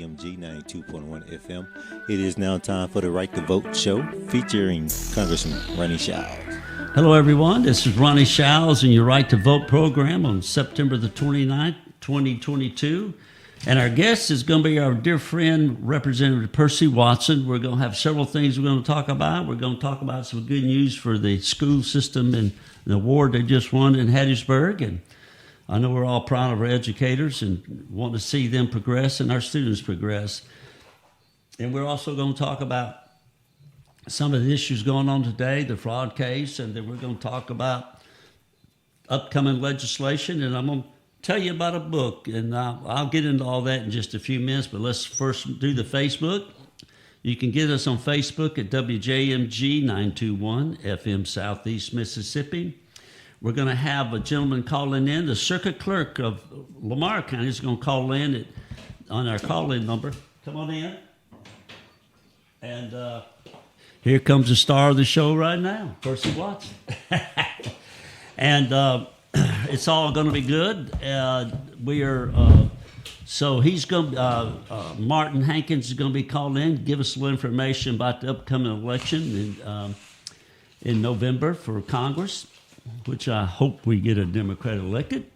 WMG 92.1 FM. It is now time for the Right to Vote show featuring Congressman Ronnie Showers. Hello, everyone. This is Ronnie Showers and your Right to Vote program on September the 29th, 2022. And our guest is going to be our dear friend, Representative Percy Watson. We're going to have several things we're going to talk about. We're going to talk about some good news for the school system and the award they just won in Hattiesburg. And I know we're all proud of our educators and want to see them progress and our students progress. And we're also going to talk about some of the issues going on today, the fraud case, and then we're going to talk about upcoming legislation. And I'm going to tell you about a book, and I'll get into all that in just a few minutes, but let's first do the Facebook. You can get us on Facebook at WJMG 921 FM Southeast Mississippi. We're going to have a gentleman calling in. The circuit clerk of Lamar County is going to call in on our call-in number. Come on in. And here comes the star of the show right now, Percy Watson. And it's all going to be good. So he's going. Martin Hankins is going to be called in, give us a little information about the upcoming election in November for Congress, which I hope we get a Democrat elected.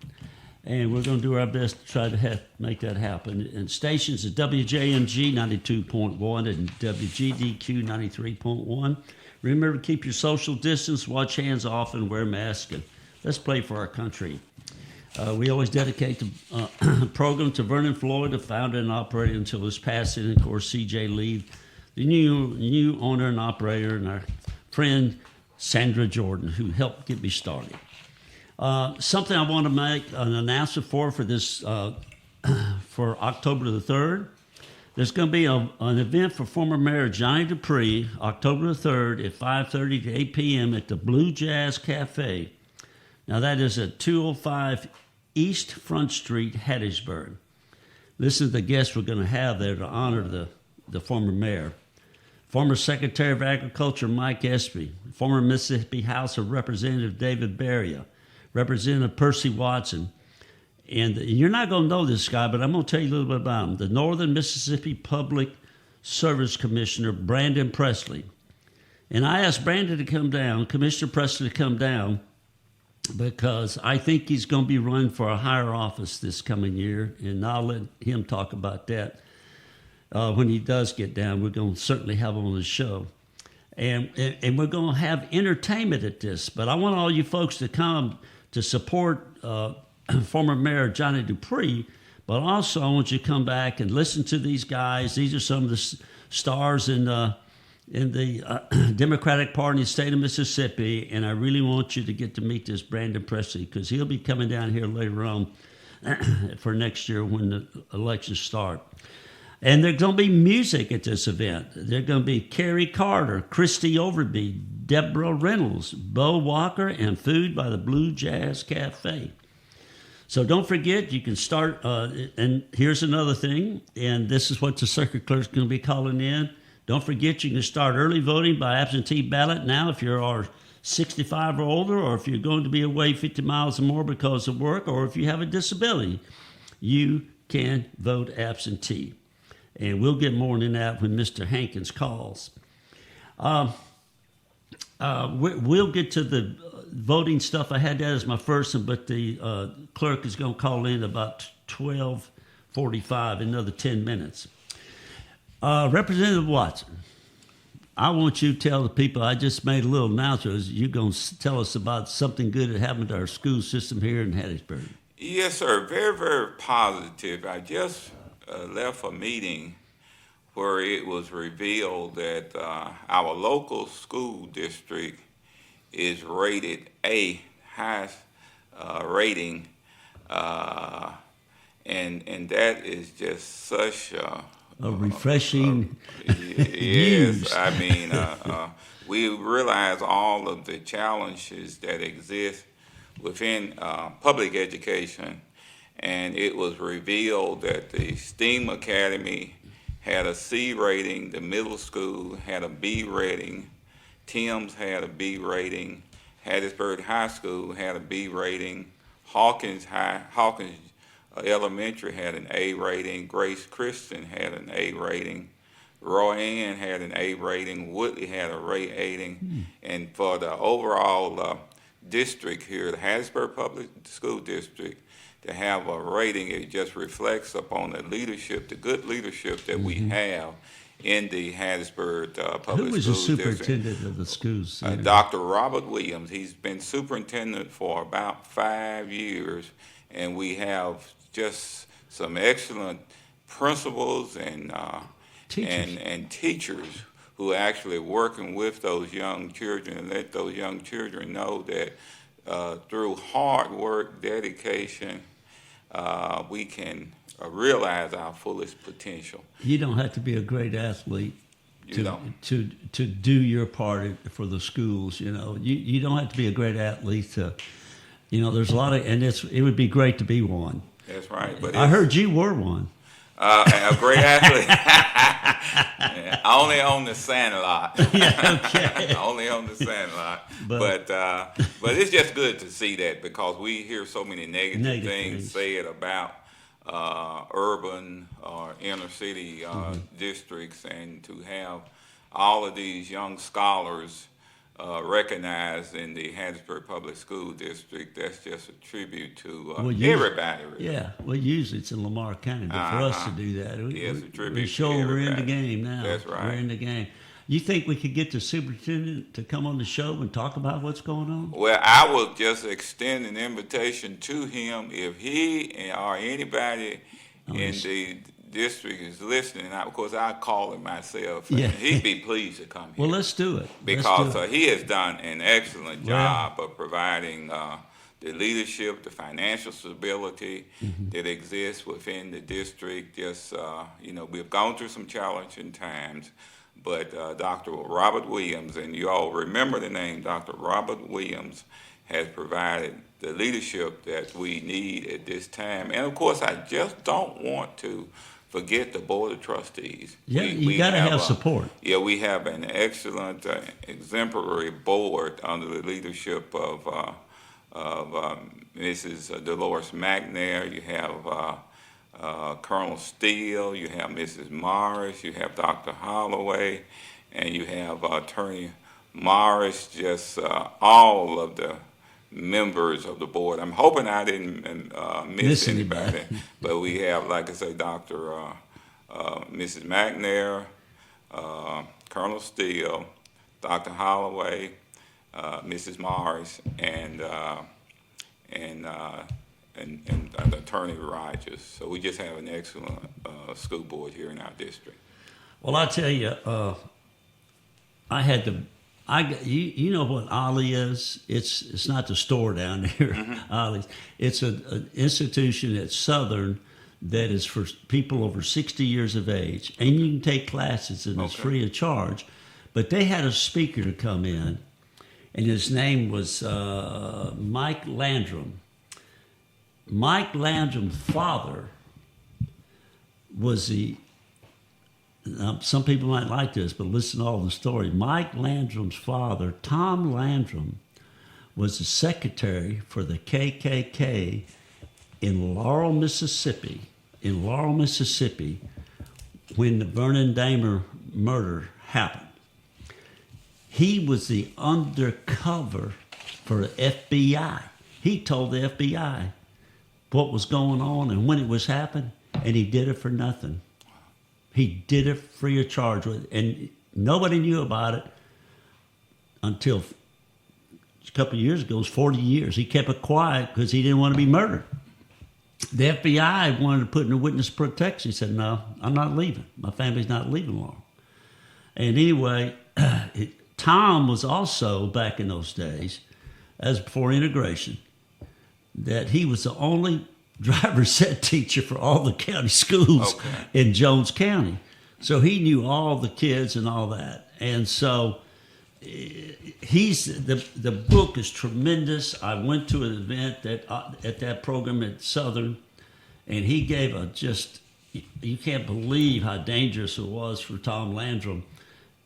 And we're going to do our best to try to make that happen. And stations at WJMG 92.1 and WGDQ 93.1. Remember to keep your social distance, watch hands off, and wear masks. And let's play for our country. We always dedicate the program to Vernon Floyd, the founder and operator until his passing, and of course C.J. Lee, the new owner and operator, and our friend Sandra Jordan, who helped get me started. Something I want to make an announcement for this for October the 3rd. There's going to be an event for former Mayor Johnny Dupree, October the 3rd at 5:30 to 8 p.m. at the Blue Jazz Cafe. Now, that is at 205 East Front Street, Hattiesburg. Listen to the guests we're going to have there to honor the former mayor. Former Secretary of Agriculture Mike Espy, former Mississippi House of Representative David Berria, Representative Percy Watson, and you're not going to know this guy, but I'm going to tell you a little bit about him. The Northern Mississippi Public Service Commissioner, Brandon Presley. And I asked Brandon to come down, Commissioner Presley to come down, because I think he's going to be running for a higher office this coming year, and I'll let him talk about that when he does get down. We're going to certainly have him on the show. And we're going to have entertainment at this, but I want all you folks to come to support former Mayor Johnny Dupree, but also I want you to come back and listen to these guys. These are some of the stars in the Democratic Party in the state of Mississippi, and I really want you to get to meet this Brandon Presley, because he'll be coming down here later on for next year when the elections start. And there's going to be music at this event. There's going to be Carrie Carter, Christy Overby, Deborah Reynolds, Bo Walker, and food by the Blue Jazz Cafe. So don't forget, you can start, and here's another thing, and this is what the circuit clerk's going to be calling in. Don't forget, you can start early voting by absentee ballot now if you're 65 or older, or if you're going to be away 50 miles or more because of work, or if you have a disability, you can vote absentee. And we'll get more than that when Mr. Hankins calls. We'll get to the voting stuff. I had that as my first one, but the clerk is going to call in about 12:45, another 10 minutes. Representative Watson, I want you to tell the people, I just made a little announcement. You're going to tell us about something good that happened to our school system here in Hattiesburg. Yes, sir. Very, very positive. I just left a meeting where it was revealed that our local school district is rated A, highest rating, and that is just such a refreshing yes, news. I mean, we realize all of the challenges that exist within public education. And it was revealed that the STEAM Academy had a C rating, the middle school had a B rating, Timms had a B rating, Hattiesburg High School had a B rating, Hawkins Elementary had an A rating. Grace Christian had an A rating. Rowan had an A rating. Woodley had a rating. And for the overall district here, the Hattiesburg Public School District, to have a rating, it just reflects upon the leadership, the good leadership that we have in the Hattiesburg Public School District. Who was the superintendent of the schools? Dr. Robert Williams. He's been superintendent for about 5 years, and we have just some excellent principals and teachers who are actually working with those young children and let those young children know that through hard work, dedication, we can realize our fullest potential. You don't have to be a great athlete to do your part for the schools. You don't have to be a great athlete to. There's a lot of, and it would be great to be one. That's right. But I heard you were one. A great athlete. Yeah, only on the sandlot. Yeah, okay. Only on the sandlot. But it's just good to see that, because we hear so many negative things said about urban or inner city districts, and to have all of these young scholars recognized in the Hattiesburg Public School District, that's just a tribute to everybody. Really. Yeah, well, usually it's in Lamar County, but for us to do that, it's a tribute we show to we're in the everybody. game now. That's right. We're in the game. You think we could get the superintendent to come on the show and talk about what's going on? Well, I will just extend an invitation to him if he or anybody in the district is listening. Of course, I call him myself. And he'd be pleased to come here. Well, let's do it. Because he has done an excellent job of providing the leadership, the financial stability that exists within the district. Just, we've gone through some challenging times, but Dr. Robert Williams, and you all remember the name Dr. Robert Williams, has provided the leadership that we need at this time. And of course, I just don't want to forget the Board of Trustees. Yeah, you got to have support. Yeah, we have an excellent, exemplary board under the leadership of Mrs. Dolores McNair. You have Colonel Steele. You have Mrs. Morris. You have Dr. Holloway, and you have Attorney Morris. Just all of the members of the board. I'm hoping I didn't miss anybody. But we have, like I say, Mrs. McNair, Colonel Steele, Dr. Holloway, Mrs. Morris, and Attorney Rogers. So we just have an excellent school board here in our district. Well, I tell you, you know what Ollie is? It's not the store down there, Ollie's. It's an institution at Southern that is for people over 60 years of age, and you can take classes, and it's free of charge. But they had a speaker to come in, and his name was Mike Landrum. Mike Landrum's father was some people might like this, but listen to all the stories. Mike Landrum's father, Tom Landrum, was the secretary for the KKK in Laurel, Mississippi, when the Vernon Dahmer murder happened. He was the undercover for the FBI. He told the FBI what was going on and when it was happening, and he did it for nothing. He did it free of charge, and nobody knew about it until a couple of years ago. It was 40 years. He kept it quiet because he didn't want to be murdered. The FBI wanted to put in a witness protection. He said, "No, I'm not leaving. My family's not leaving long." And anyway, Tom was also, back in those days, as before integration, that he was the only driver's ed teacher for all the county schools in Jones County. So he knew all the kids and all that. And so the book is tremendous. I went to an event at that program at Southern, and he gave you can't believe how dangerous it was for Tom Landrum.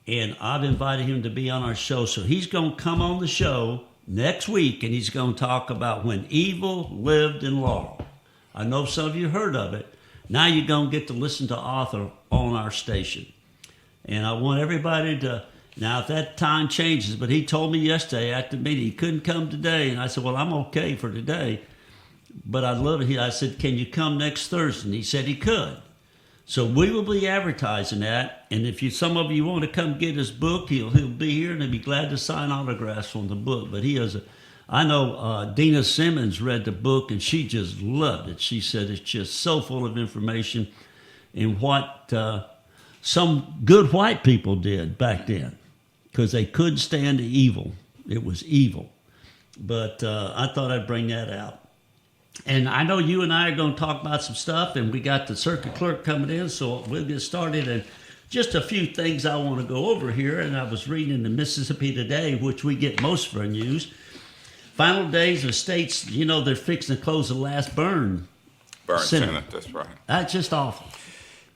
And I've invited him to be on our show. So he's going to come on the show next week, and he's going to talk about when evil lived in Laurel. I know some of you heard of it. Now you're going to get to listen to Arthur on our station. And I want everybody to, now if that time changes, but he told me yesterday at the meeting he couldn't come today. And I said, well, I'm okay for today. But I'd love it. I said, can you come next Thursday? And he said he could. So we will be advertising that. And if some of you want to come get his book, he'll be here and he'll be glad to sign autographs on the book. But he has I know Dina Simmons read the book and she just loved it. She said it's just so full of information and what some good white people did back then, because they couldn't stand the evil. It was evil. But I thought I'd bring that out. And I know you and I are going to talk about some stuff, and we got the circuit clerk coming in, so we'll get started. And just a few things I want to go over here. And I was reading in the Mississippi Today, which we get most of our news. Final days of states, they're fixing to close the last burn center. That's right. That's just awful.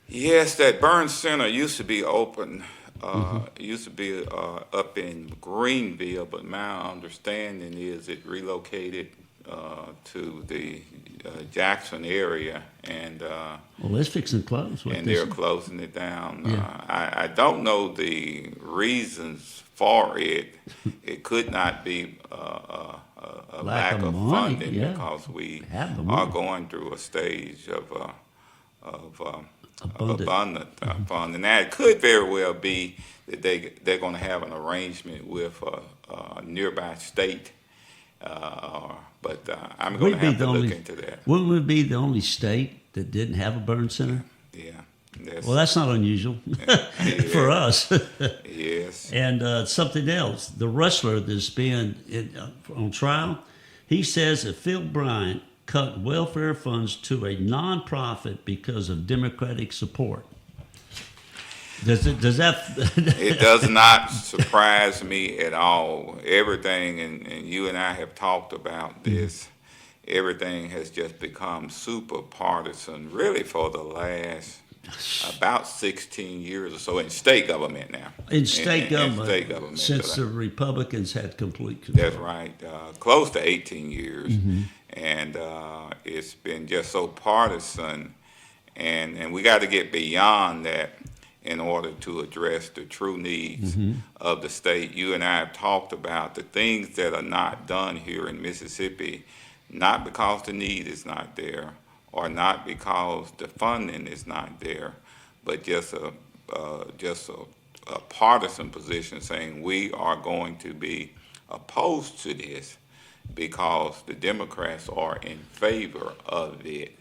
Yes, that burn center used to be open. It used to be up in Greenville, but my understanding is it relocated to the Jackson area, and well, it's fixing to close. And they're closing it down. Yeah. I don't know the reasons for it. It could not be a lack of money, funding, because we are going through a stage of abundant funding. Now, it could very well be that they're going to have an arrangement with a nearby state. But I'm going to have to look into that. Wouldn't we be the only state that didn't have a burn center? Yeah. Well, that's not unusual for us. Yes. And something else, the wrestler that's being on trial, he says that Phil Bryant cut welfare funds to a nonprofit because of Democratic support. Does that? It does not surprise me at all. Everything, and you and I have talked about this, everything has just become super partisan, really, for the last about 16 years or so in state government now. In state government, since the Republicans had complete control. That's right. Close to 18 years. And it's been just so partisan. And we got to get beyond that in order to address the true needs of the state. You and I have talked about the things that are not done here in Mississippi, not because the need is not there, or not because the funding is not there, but just a partisan position saying we are going to be opposed to this because the Democrats are in favor of it.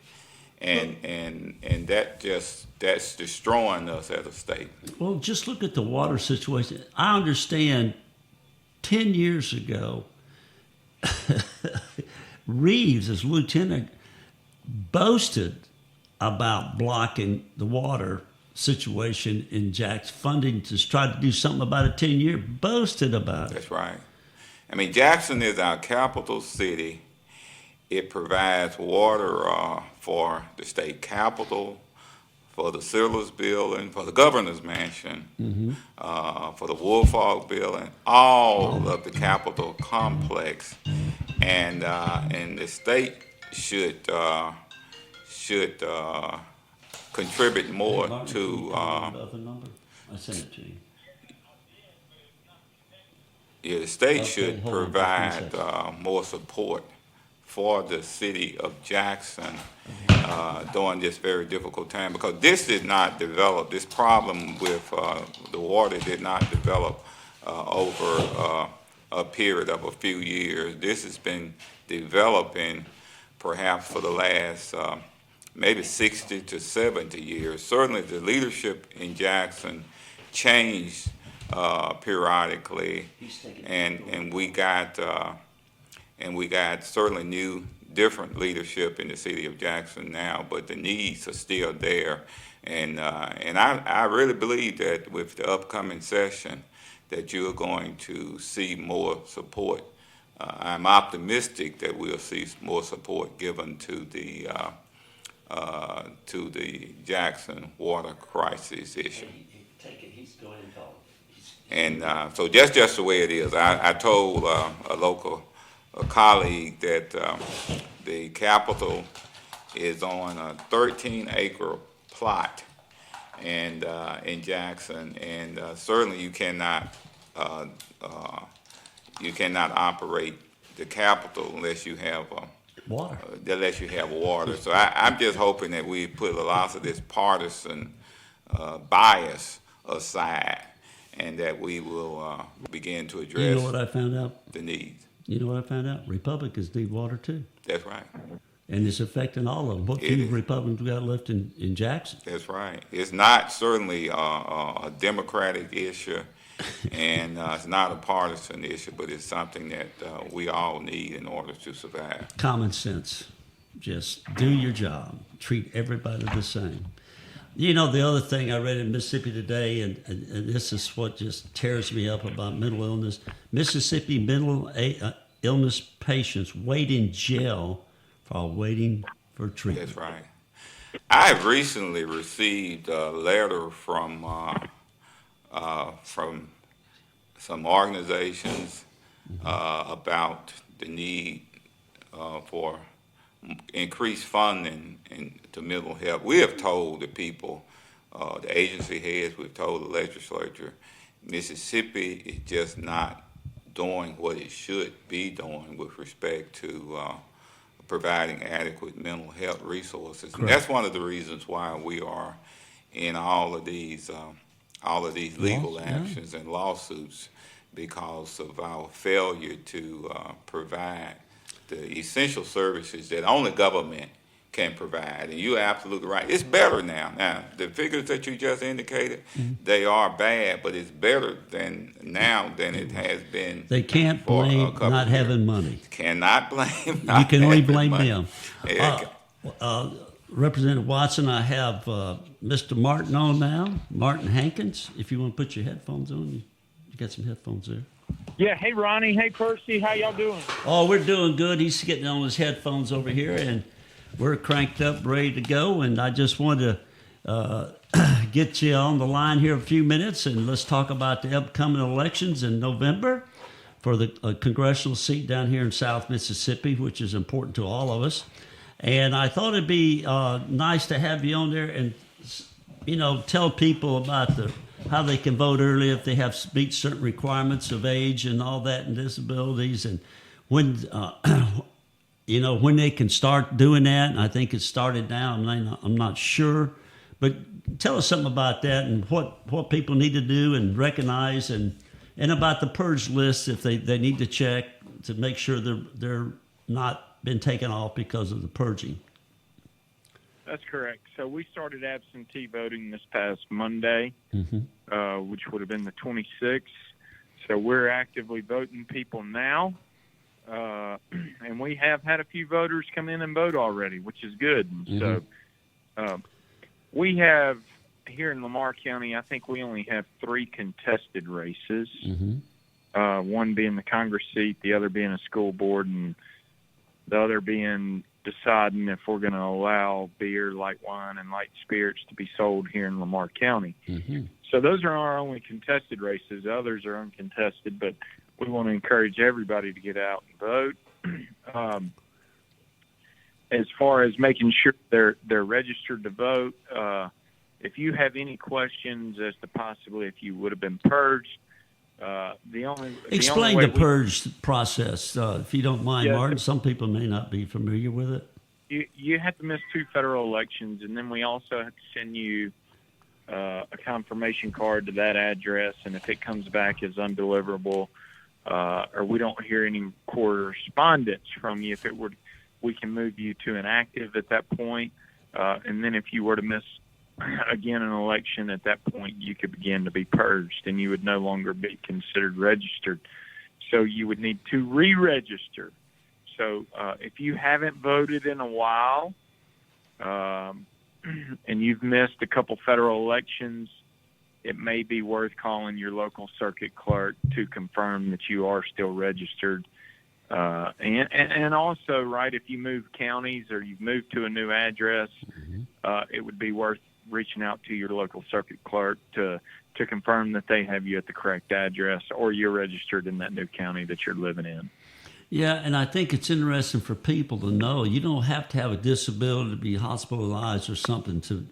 And that's destroying us as a state. Well, just look at the water situation. I understand 10 years ago, Reeves, as lieutenant, boasted about blocking the water situation in Jackson, funding to try to do something about it 10 years, boasted about it. That's right. I mean, Jackson is our capital city. It provides water for the state capitol, for the Sealers Building, for the governor's mansion, for the Woolfolk Building, all of the Capitol complex, and the state should contribute more to. I sent it to you. Yeah, the state should provide more support for the city of Jackson during this very difficult time, because this did not develop, this problem with the water did not develop over a period of a few years. This has been developing perhaps for the last maybe 60 to 70 years. Certainly the leadership in Jackson changed periodically, and we got certainly new, different leadership in the city of Jackson now, but the needs are still there. And I really believe that with the upcoming session that you're going to see more support. I'm optimistic that we'll see more support given to the Jackson water crisis issue. And so that's just the way it is. I told a colleague that the Capitol is on a 13-acre plot and in Jackson, and certainly you cannot operate the Capitol unless you have Water. water. So I'm just hoping that we put a lot of this partisan bias aside, and that we will begin to address You know what I found out? the needs. You know what I found out? Republicans need water too. That's right. And it's affecting all of them. What It few is. Republicans we got left in Jackson? That's right. It's not certainly a Democratic issue, and it's not a partisan issue, but it's something that we all need in order to survive. Common sense. Just do your job. Treat everybody the same. You know, the other thing I read in Mississippi today, and this is what just tears me up about mental illness. Mississippi mental illness patients wait in jail while waiting for treatment. That's right. I have recently received a letter from some organizations about the need for increased funding to mental health. We have told the people, the agency heads, we've told the legislature, Mississippi is just not doing what it should be doing with respect to providing adequate mental health resources. And that's one of the reasons why we are in all of these legal actions and lawsuits, because of our failure to provide the essential services that only government can provide. And you're absolutely right. It's better now. Now, the figures that you just indicated, they are bad, but it's better now than it has been. They can't blame not having money. Cannot blame. You can only blame money. them. Yeah. Representative Watson, I have Mr. Martin on now, Martin Hankins. If you want to put your headphones on, you got some headphones there. Yeah, hey Ronnie, hey Percy, how y'all doing? Oh, we're doing good. He's getting on his headphones over here, and we're cranked up, ready to go. And I just wanted to get you on the line here a few minutes, and let's talk about the upcoming elections in November for the congressional seat down here in South Mississippi, which is important to all of us. And I thought it'd be nice to have you on there and, you know, tell people about how they can vote early if they have meet certain requirements of age and all that and disabilities, and when when they can start doing that. And I think it started now. I'm not sure, but tell us something about that and what people need to do and recognize, and about the purge list if they need to check to make sure they're not been taken off because of the purging. That's correct. So we started absentee voting this past Monday, which would have been the 26th. So we're actively voting people now. And we have had a few voters come in and vote already, which is good. So we have, here in Lamar County, I think we only have 3 contested races, one being the Congress seat, the other being a school board, and the other being deciding if we're going to allow beer, light wine, and light spirits to be sold here in Lamar County. So those are our only contested races. The others are uncontested, but we want to encourage everybody to get out and vote. As far as making sure they're registered to vote, if you have any questions as to possibly if you would have been purged, Explain the purge process, if you don't mind, Martin. Some people may not be familiar with it. You have to miss 2 federal elections, and then we also have to send you a confirmation card to that address. And if it comes back as undeliverable, or we don't hear any correspondence from you, we can move you to inactive at that point. And then if you were to miss again an election, at that point you could begin to be purged, and you would no longer be considered registered. So you would need to re-register. So if you haven't voted in a while, and you've missed a couple federal elections, it may be worth calling your local circuit clerk to confirm that you are still registered. And also, right, if you move counties or you've moved to a new address, it would be worth reaching out to your local circuit clerk to confirm that they have you at the correct address or you're registered in that new county that you're living in. Yeah, and I think it's interesting for people to know you don't have to have a disability to be hospitalized or something to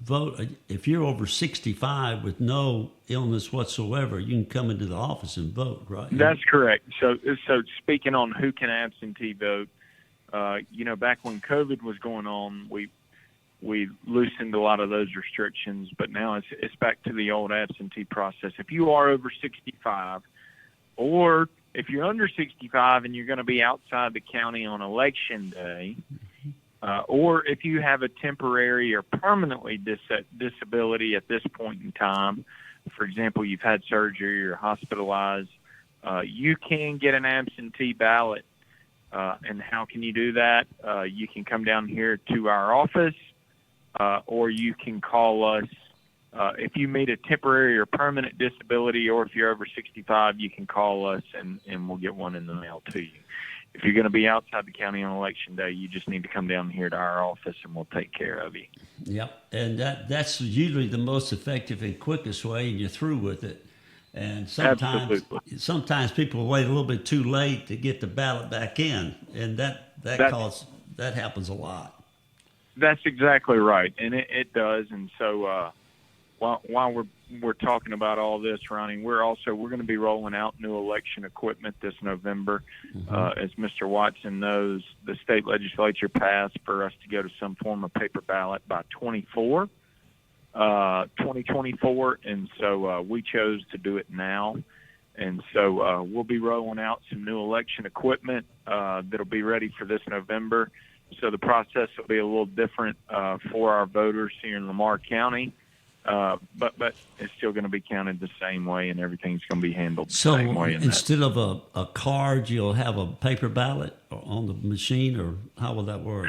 vote. If you're over 65 with no illness whatsoever, you can come into the office and vote, right? That's correct. So speaking on who can absentee vote, back when COVID was going on, we loosened a lot of those restrictions, but now it's back to the old absentee process. If you are over 65, or if you're under 65 and you're going to be outside the county on election day, or if you have a temporary or permanently disability at this point in time, for example, you've had surgery or hospitalized, you can get an absentee ballot. And how can you do that? You can come down here to our office, or you can call us. If you meet a temporary or permanent disability, or if you're over 65, you can call us and we'll get one in the mail to you. If you're going to be outside the county on election day, you just need to come down here to our office and we'll take care of you. Yep, and that's usually the most effective and quickest way, and you're through with it. And sometimes people wait a little bit too late to get the ballot back in, and that happens a lot. That's exactly right, and it does. And so while we're talking about all this, Ronnie, we're going to be rolling out new election equipment this November. As Mr. Watson knows, the state legislature passed for us to go to some form of paper ballot by 2024, and so we chose to do it now. And so we'll be rolling out some new election equipment that'll be ready for this November. So the process will be a little different for our voters here in Lamar County. But it's still going to be counted the same way, and everything's going to be handled the same way. So instead of a card, you'll have a paper ballot on the machine, or how will that work?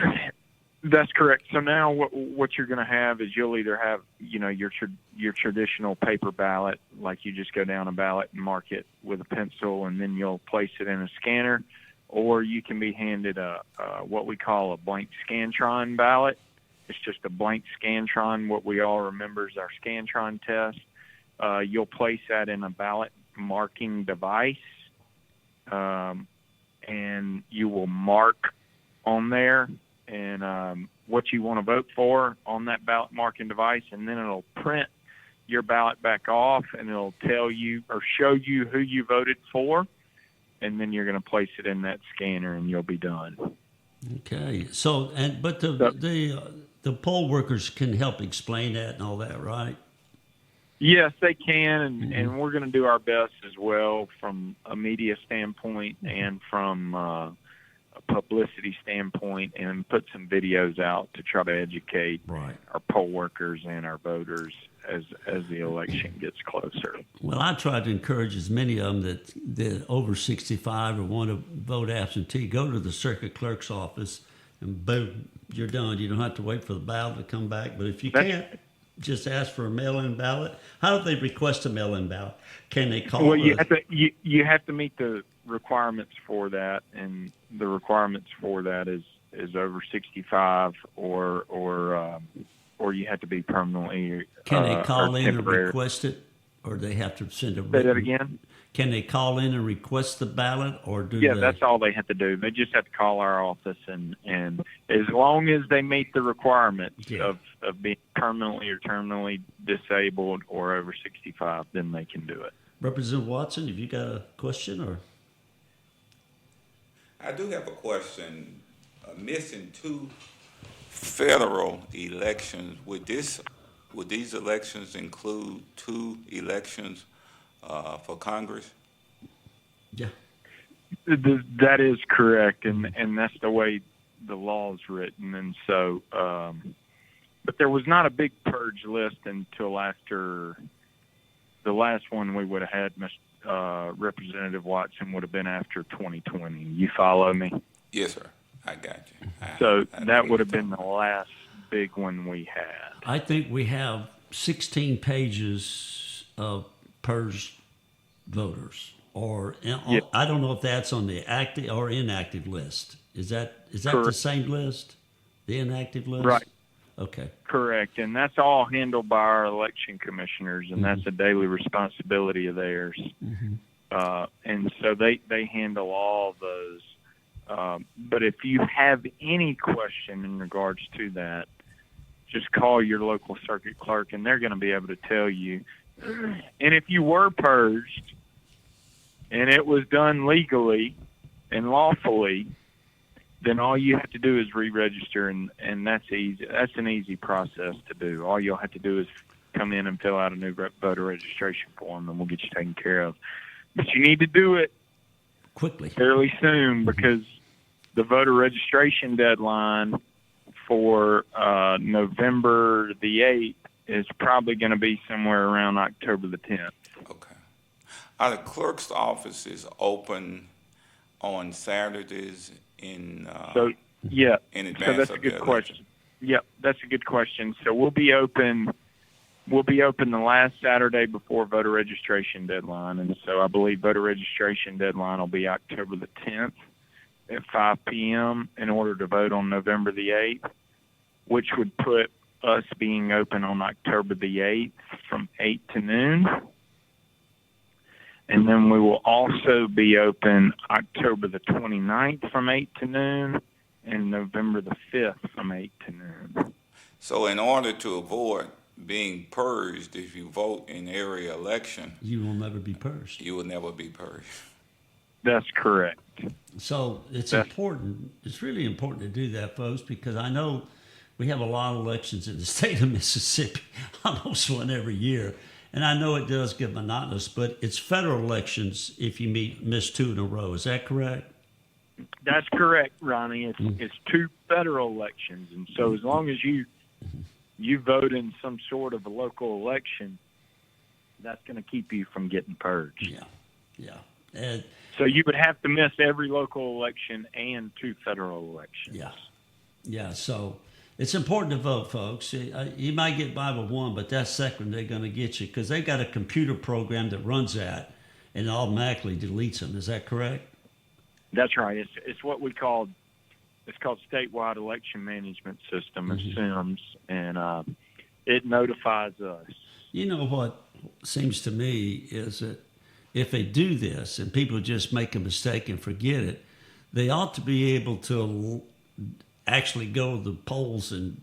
That's correct. So now what you're going to have is you'll either have, your traditional paper ballot, like you just go down a ballot and mark it with a pencil, and then you'll place it in a scanner, or you can be handed what we call a blank Scantron ballot. It's just a blank Scantron. What we all remember is our Scantron test. You'll place that in a ballot marking device, and you will mark on there and what you want to vote for on that ballot marking device, and then it'll print your ballot back off, and it'll tell you or show you who you voted for, and then you're going to place it in that scanner, and you'll be done. Okay. So, but the poll workers can help explain that and all that, right? Yes, they can, and we're going to do our best as well from a media standpoint and from a publicity standpoint, and put some videos out to try to educate our poll workers and our voters as the election gets closer. Well, I try to encourage as many of them that over 65 or want to vote absentee, go to the circuit clerk's office, and boom, you're done. You don't have to wait for the ballot to come back. But if you can't, just ask for a mail-in ballot. How do they request a mail-in ballot? Can they call? Well, you have to meet the requirements for that, and the requirements for that is over 65 or you have to be permanently. Can they call in and request it, or they have to send a? Say that again. Can they call in and request the ballot, or do? Yeah, that's all they have to do. They just have to call our office, and as long as they meet the requirements of being permanently or terminally disabled or over 65, then they can do it. Representative Watson, have you got a question, or? I do have a question. Missing 2 federal elections, would these elections include 2 elections for Congress? Yeah. That is correct, and that's the way the law is written. And so, but there was not a big purge list until after the last one we would have had. Representative Watson would have been after 2020. You follow me? Yes, sir. I got you. So that would have been the last big one we had. I think we have 16 pages of purged voters, or I don't know if that's on the active or inactive list. Is that the same list? The inactive list? Right. Okay. Correct. And that's all handled by our election commissioners, and that's a daily responsibility of theirs. And so they handle all of those. But if you have any question in regards to that, just call your local circuit clerk, and they're going to be able to tell you. And if you were purged and it was done legally and lawfully, then all you have to do is re-register, and that's easy. That's an easy process to do. All you'll have to do is come in and fill out a new voter registration form, and we'll get you taken care of. But you need to do it quickly, fairly soon, because the voter registration deadline for November the 8th is probably going to be somewhere around October the 10th. Okay. Are the clerk's offices open on Saturdays in advance that's a good question. Yep, that's a good question. So we'll be open the last Saturday before voter registration deadline, and so I believe voter registration deadline will be October the 10th at 5 p.m. in order to vote on November the 8th, which would put us being open on October the 8th from 8 to noon. And then we will also be open October the 29th from 8 to noon and November the 5th from 8 to noon. So in order to avoid being purged, if you vote in area election, you will never be purged. You will never be purged. That's correct. So it's important. It's really important to do that, folks, because I know we have a lot of elections in the state of Mississippi, almost one every year. And I know it does get monotonous, but it's federal elections if you miss two in a row. Is that correct? That's correct, Ronnie. It's two federal elections. And so as long as you vote in some sort of a local election, that's going to keep you from getting purged. Yeah. And so you would have to miss every local election and two federal elections. Yeah. So it's important to vote, folks. You might get by with one, but that second they're going to get you because they got a computer program that runs that and automatically deletes them. Is that correct? That's right. It's what we call statewide election management system, SIMS, and it notifies us. You know what seems to me is that if they do this and people just make a mistake and forget it, they ought to be able to actually go to the polls and,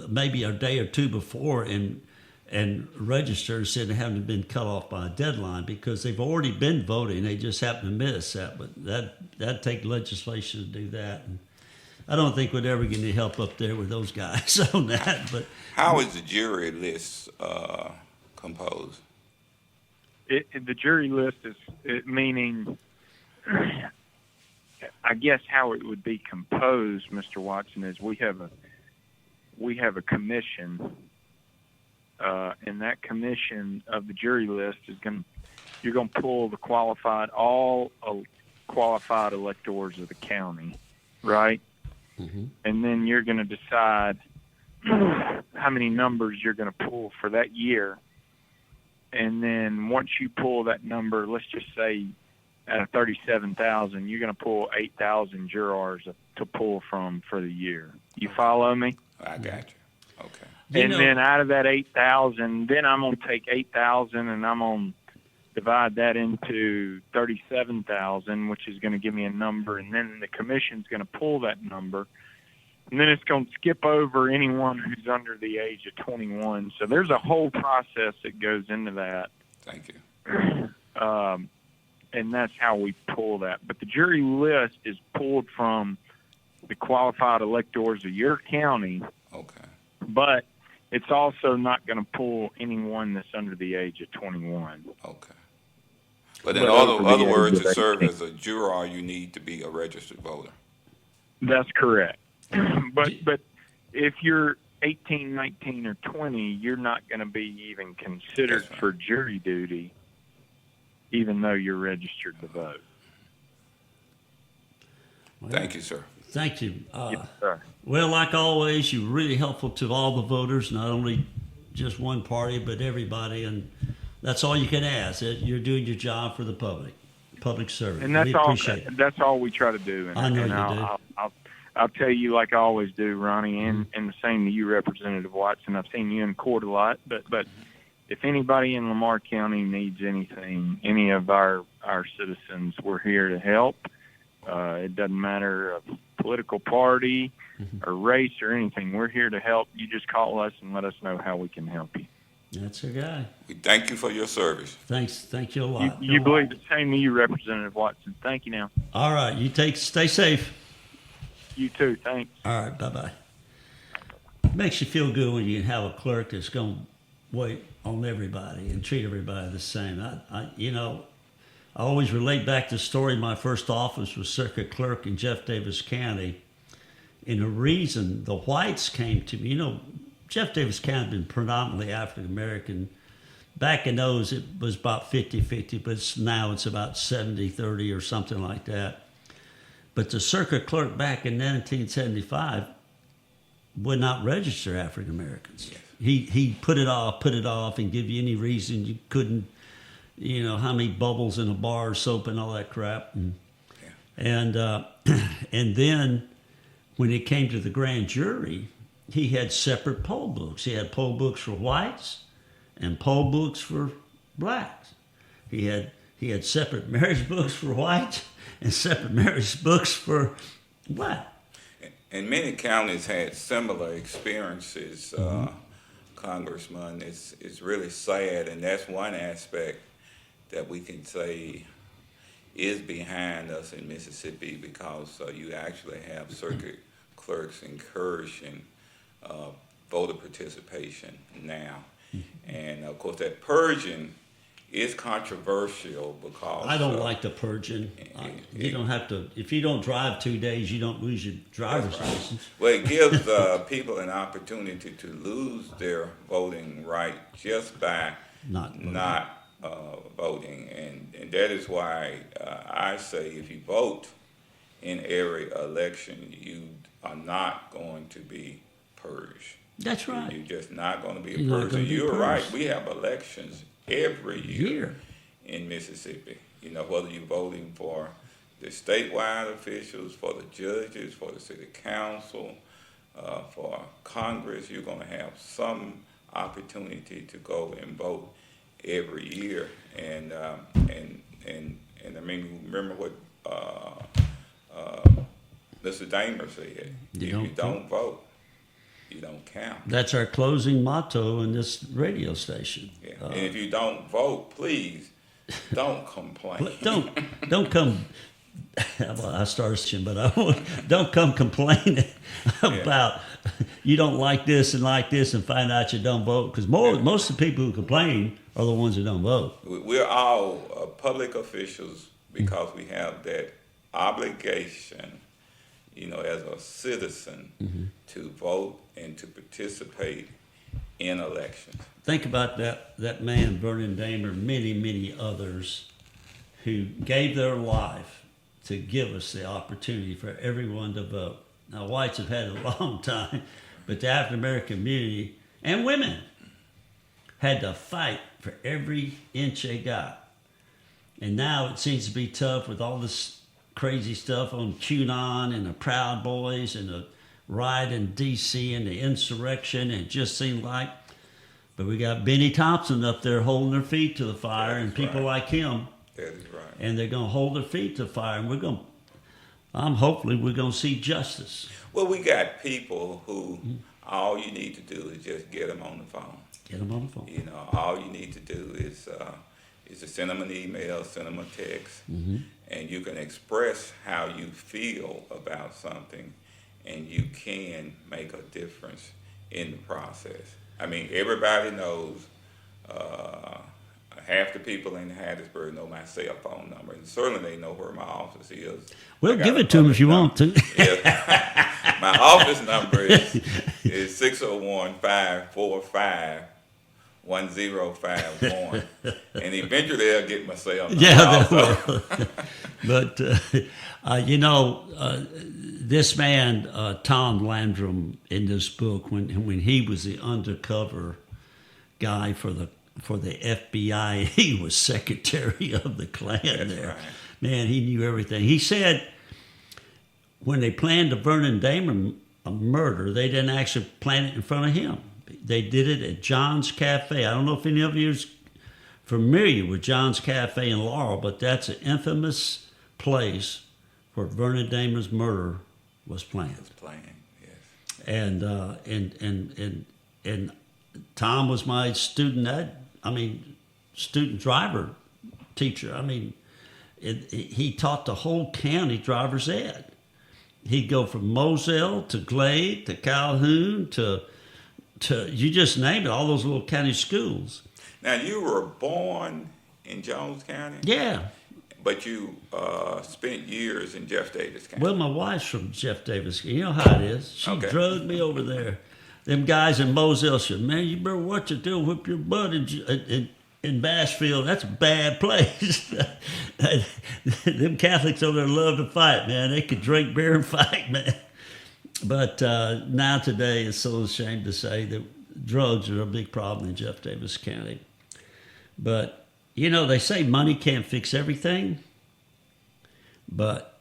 maybe a day or two before and register instead of having to been cut off by a deadline because they've already been voting. They just happen to miss that. But that'd take legislation to do that. And I don't think we'd ever get any help up there with those guys on that. But how is the jury list composed? The jury list is meaning, I guess how it would be composed, Mr. Watson, is we have a commission, and that commission of the jury list you're going to pull all qualified electors of the county, right? Mm-hmm. And then you're going to decide how many numbers you're going to pull for that year. And then once you pull that number, let's just say out of 37,000, you're going to pull 8,000 jurors to pull from for the year. You follow me? I got you. Okay. And then out of that 8,000, then I'm going to take 8,000 and I'm going to divide that into 37,000, which is going to give me a number. And then the commission's going to pull that number. And then it's going to skip over anyone who's under the age of 21. So there's a whole process that goes into that. Thank you. And that's how we pull that. But the jury list is pulled from the qualified electors of your county. Okay. But it's also not going to pull anyone that's under the age of 21. Okay. But in other words, to serve as a juror, you need to be a registered voter. That's correct. But if you're 18, 19, or 20, you're not going to be even considered for jury duty, even though you're registered to vote. Well, thank you, sir. Thank you. Yes, sir. Well, like always, you're really helpful to all the voters, not only just one party, but everybody. And that's all you can ask. You're doing your job for the public service. And that's we all. Appreciate it. That's all we try to do. And, I know and you do. I'll tell you, like I always do, Ronnie, and the same to you, Representative Watson. I've seen you in court a lot, but if anybody in Lamar County needs anything, any of our citizens, we're here to help. It doesn't matter of political party or race or anything. We're here to help. You just call us and let us know how we can help you. That's our guy. We thank you for your service. Thanks. Thank you a lot. You believe the same to you, Representative Watson. Thank you now. All right. Stay safe. You too. Thanks. All right. Bye-bye. Makes you feel good when you have a clerk that's going to wait on everybody and treat everybody the same. I always relate back to the story. My first office was circuit clerk in Jeff Davis County. And the reason the whites came to me, Jeff Davis County had been predominantly African American. Back in those, it was about 50-50, but now it's about 70-30 or something like that. But the circuit clerk back in 1975 would not register African Americans. He put it off and give you any reason you couldn't, how many bubbles in a bar of soap and all that crap. And then when it came to the grand jury, he had separate poll books. He had poll books for whites and poll books for blacks. He had separate marriage books for whites and separate marriage books for black. And many counties had similar experiences, Congressman. It's really sad, and that's one aspect that we can say is behind us in Mississippi, because you actually have circuit clerks encouraging voter participation now. And of course that purging is controversial because I don't like the purging. You don't have to, if you don't drive 2 days, you don't lose your driver's license. Well, it gives people an opportunity to lose their voting right just by not voting. And that is why I say if you vote in every election, you are not going to be purged. That's right. You're just not going to be a purge. And you're right. We have elections every year in Mississippi. Whether you're voting for the statewide officials, for the judges, for the city council, for Congress, you're going to have some opportunity to go and vote every year. And I mean, remember what Mr. Damer said: if you don't vote, you don't count. That's our closing motto in this radio station. Yeah. And if you don't vote, please don't complain. Don't come. Well, I started, but don't come complaining about you don't like this and find out you don't vote, because most of the people who complain are the ones who don't vote. We're all public officials because we have that obligation, as a citizen, to vote and to participate in elections. Think about that man, Vernon Damer, many others who gave their life to give us the opportunity for everyone to vote. Now, whites have had it a long time, but the African American community and women had to fight for every inch they got. And now it seems to be tough with all this crazy stuff on QAnon and the Proud Boys and the riot in D.C. and the insurrection. It just seemed like, but we got Benny Thompson up there holding their feet to the fire, and people like him. That is right. And they're going to hold their feet to the fire, and hopefully we're going to see justice. Well, we got people who all you need to do is just get them on the phone. Get them on the phone. All you need to do is to send them an email, send them a text, and you can express how you feel about something, and you can make a difference in the process. I mean, everybody knows, half the people in Hattiesburg know my cell phone number, and certainly they know where my office is. We'll give it to them if you want to. Yes. My office number is 601-545-1051, and eventually they'll get my cell number. Yeah, they will. But this man, Tom Landrum, in this book, when he was the undercover guy for the FBI, he was secretary of the Klan. That's there. Right. Man, he knew everything. He said when they planned the Vernon Damer murder, they didn't actually plan it in front of him. They did it at John's Cafe. I don't know if any of you are familiar with John's Cafe in Laurel, but that's an infamous place where Vernon Damer's murder was planned. It's playing, yes. And Tom was my student driver teacher. I mean, he taught the whole county driver's ed. He'd go from Moselle to Glade to Calhoun to you just name it, all those little county schools. Now, you were born in Jones County? Yeah. But you spent years in Jeff Davis County. Well, my wife's from Jeff Davis. You know how it is. She drugged me over there. Them guys in Moselle said, man, you better watch it. They'll whip your butt in Bashfield. That's a bad place. Them Catholics over there love to fight, man. They could drink beer and fight, man. But now today, it's so ashamed to say that drugs are a big problem in Jeff Davis County. But, you know, they say money can't fix everything, but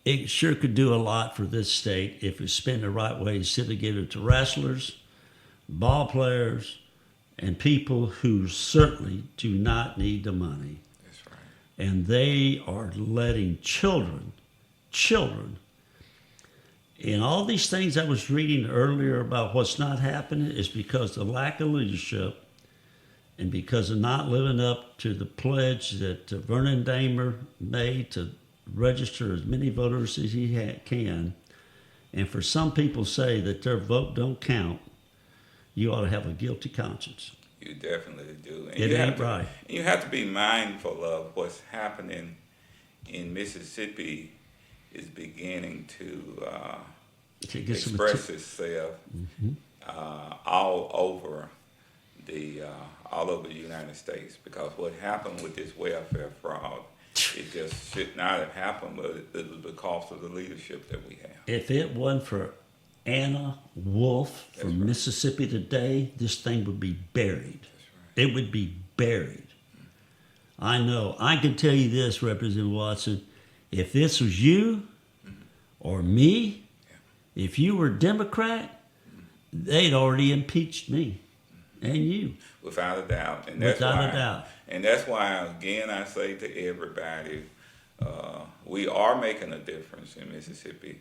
it sure could do a lot for this state if it's spent the right way instead of giving it to wrestlers, ball players, and people who certainly do not need the money. That's right. And they are letting children, and all these things I was reading earlier about what's not happening is because of the lack of leadership and because of not living up to the pledge that Vernon Damer made to register as many voters as he can. And for some people say that their vote don't count, you ought to have a guilty conscience. You definitely do. And it ain't right. You have to be mindful of what's happening in Mississippi is beginning to express itself all over the United States, because what happened with this welfare fraud, it just should not have happened, but it was because of the leadership that we have. If it wasn't for Anna Wolf from Mississippi today, this thing would be buried. It would be buried. I know. I can tell you this, Representative Watson. If this was you or me, if you were a Democrat, they'd already impeached me and you. Without a doubt. And without a doubt. And that's why, again, I say to everybody, we are making a difference in Mississippi,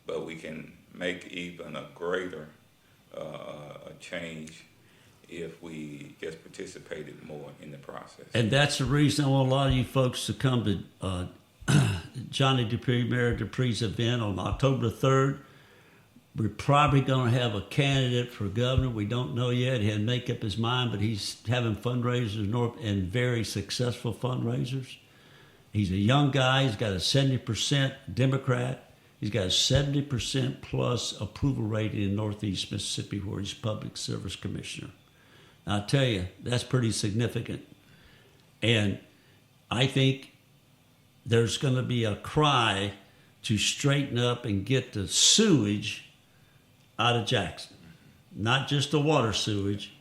but we can make even a greater change if we just participated more in the process. And that's the reason I want a lot of you folks to come to Johnny Dupree, Mayor Dupree's event on October 3rd. We're probably going to have a candidate for governor. We don't know yet. He hadn't made up his mind, but he's having fundraisers and very successful fundraisers. He's a young guy. He's got a 70% Democrat. He's got a 70% plus approval rating in Northeast Mississippi, where he's public service commissioner. Now, I'll tell you, that's pretty significant. And I think there's going to be a cry to straighten up and get the sewage out of Jackson. Not just the water sewage,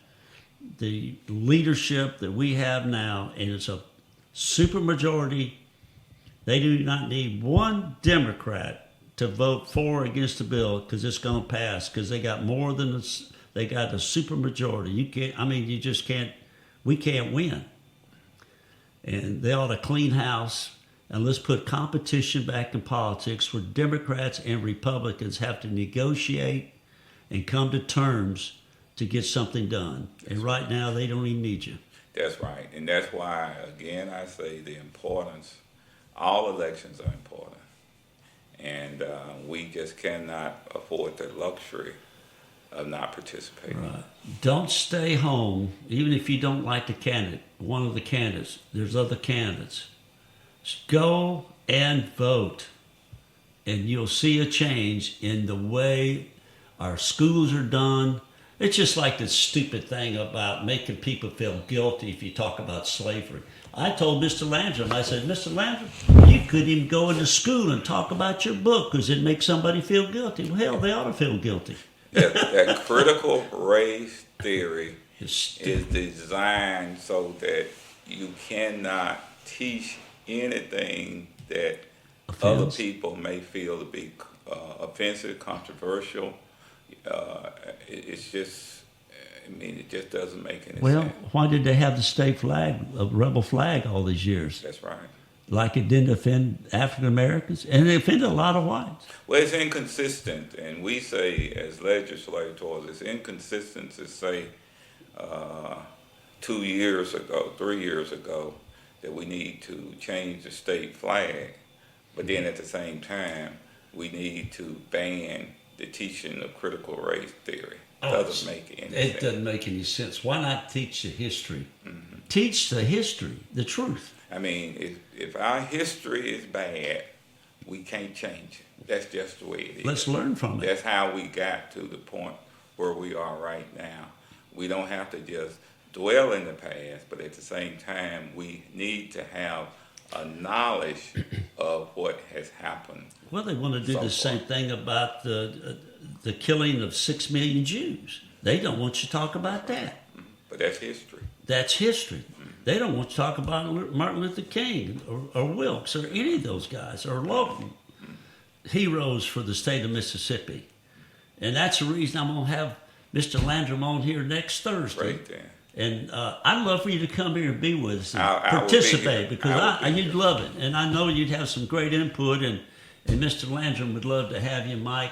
the leadership that we have now, and it's a supermajority. They do not need one Democrat to vote for or against the bill because it's going to pass, because they got more than they got a supermajority. You just can't, we can't win. And they ought to clean house. And let's put competition back in politics, where Democrats and Republicans have to negotiate and come to terms to get something done. And right now, they don't even need you. That's right. And that's why, again, I say the importance, all elections are important. And we just cannot afford the luxury of not participating. Right. Don't stay home, even if you don't like the candidate, one of the candidates. There's other candidates. Just go and vote, and you'll see a change in the way our schools are done. It's just like this stupid thing about making people feel guilty if you talk about slavery. I told Mr. Landrum, I said, Mr. Landrum, you couldn't even go into school and talk about your book because it makes somebody feel guilty. Well, hell, they ought to feel guilty. That critical race theory is designed so that you cannot teach anything that other people may feel to be offensive, controversial. It's just, I mean, it just doesn't make any Well, sense. why did they have the state flag, a rebel flag, all these years? That's right. Like it didn't offend African Americans, and it offended a lot of whites. Well, it's inconsistent, and we say as legislators, it's inconsistent to say 2 years ago, 3 years ago, that we need to change the state flag, but then at the same time, we need to ban the teaching of critical race theory. Doesn't make any sense. It doesn't make any sense. Why not teach the history? Mm-hmm. Teach the history, the truth. I mean, if our history is bad, we can't change it. That's just the way it is. Let's learn from it. That's how we got to the point where we are right now. We don't have to just dwell in the past, but at the same time, we need to have a knowledge of what has happened. Well, they want to do the same thing about the killing of 6 million Jews. They don't want you to talk about that. But that's history. That's history. They don't want to talk about Martin Luther King or Wilkes or any of those guys or Logan, heroes for the state of Mississippi. And that's the reason I'm going to have Mr. Landrum on here next Thursday. Right there. And I'd love for you to come here and be with us and I participate be because you'd love it. And I know you'd have some great input, and Mr. Landrum would love to have you, Mike.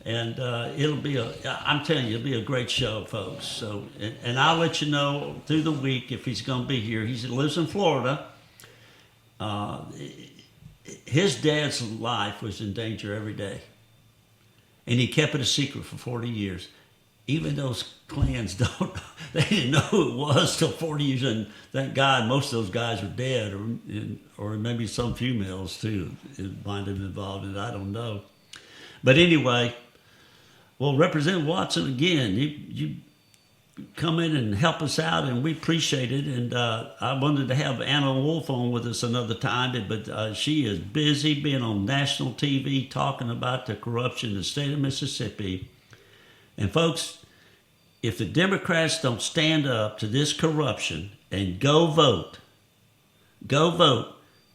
And I'm telling you, it'll be a great show, folks. So, and I'll let you know through the week if he's going to be here. He lives in Florida. His dad's life was in danger every day. And he kept it a secret for 40 years. Even those clans they didn't know who it was till 40 years, and thank God most of those guys are dead, or maybe some females too might have been involved in it, I don't know. But anyway, well, Representative Watson, again, you come in and help us out, and we appreciate it, and I wanted to have Anna Wolf on with us another time, but she is busy being on national TV talking about the corruption in the state of Mississippi. And folks, if the Democrats don't stand up to this corruption and go vote,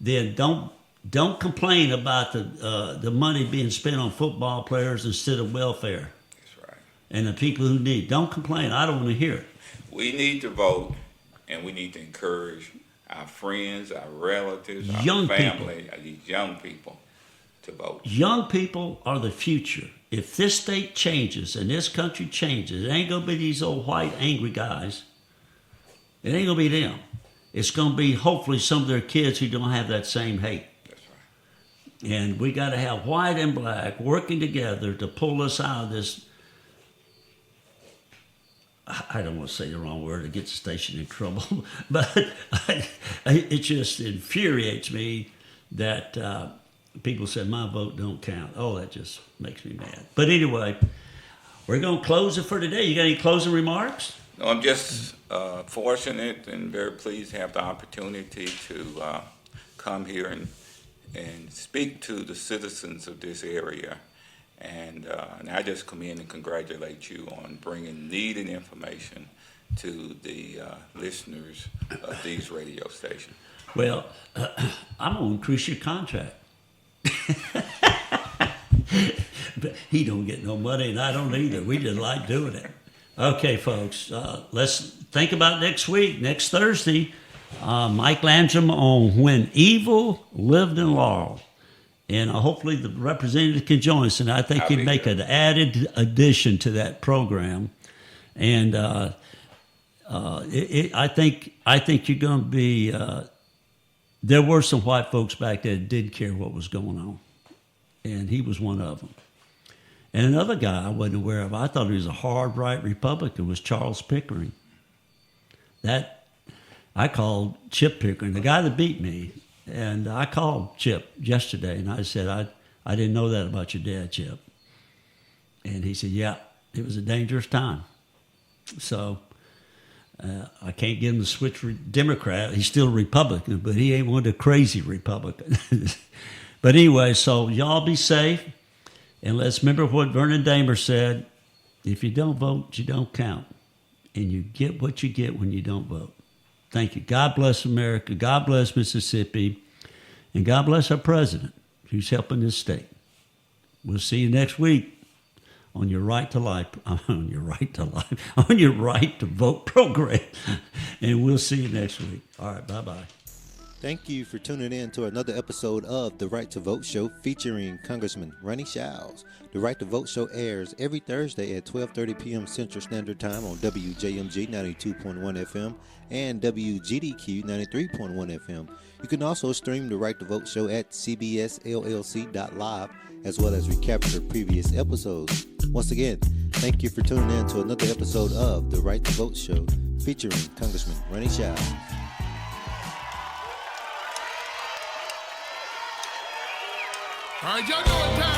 then don't complain about the money being spent on football players instead of welfare. That's right. And the people who need. Don't complain. I don't want to hear it. We need to vote, and we need to encourage our friends, our relatives, our family, these young people to vote. Young people are the future. If this state changes and this country changes, it ain't going to be these old white angry guys. It ain't going to be them. It's going to be hopefully some of their kids who don't have that same hate. That's right. And we got to have white and black working together to pull us out of this. I don't want to say the wrong word. It gets the station in trouble. But it just infuriates me that people said my vote don't count. Oh, that just makes me mad. But anyway, we're going to close it for today. You got any closing remarks? No, I'm just fortunate and very pleased to have the opportunity to come here and speak to the citizens of this area. And I just come in and congratulate you on bringing needed information to the listeners of these radio stations. Well, I'm going to increase your contract. But he don't get no money, and I don't either. We just like doing it. Okay, folks, let's think about next week, next Thursday. Mike Landrum on When Evil Lived in Laurel. And hopefully the representative can join us, and I think he'd make an added addition to that program. And I think you're going to be. There were some white folks back there that did care what was going on, and he was one of them. And another guy I wasn't aware of, I thought he was a hard right Republican, was Charles Pickering. That I called Chip Pickering, the guy that beat me. And I called Chip yesterday, and I said, I didn't know that about your dad, Chip. And he said, yeah, it was a dangerous time. So I can't get him to switch Democrat. He's still a Republican, but he ain't one of the crazy Republicans. But anyway, so y'all be safe. And let's remember what Vernon Damer said, if you don't vote, you don't count. And you get what you get when you don't vote. Thank you. God bless America. God bless Mississippi. And God bless our president who's helping this state. We'll see you next week on your right to life, on your right to life, on your right to vote program. And we'll see you next week. All right, bye-bye. Thank you for tuning in to another episode of The Right to Vote Show featuring Congressman Ronnie Shiles. The Right to Vote Show airs every Thursday at 12:30 p.m. Central Standard Time on WJMG 92.1 FM and WGDQ 93.1 FM. You can also stream The Right to Vote Show at cbsllc.live as well as recapture previous episodes. Once again, thank you for tuning in to another episode of The Right to Vote Show featuring Congressman Ronnie Shiles. All right, y'all know what time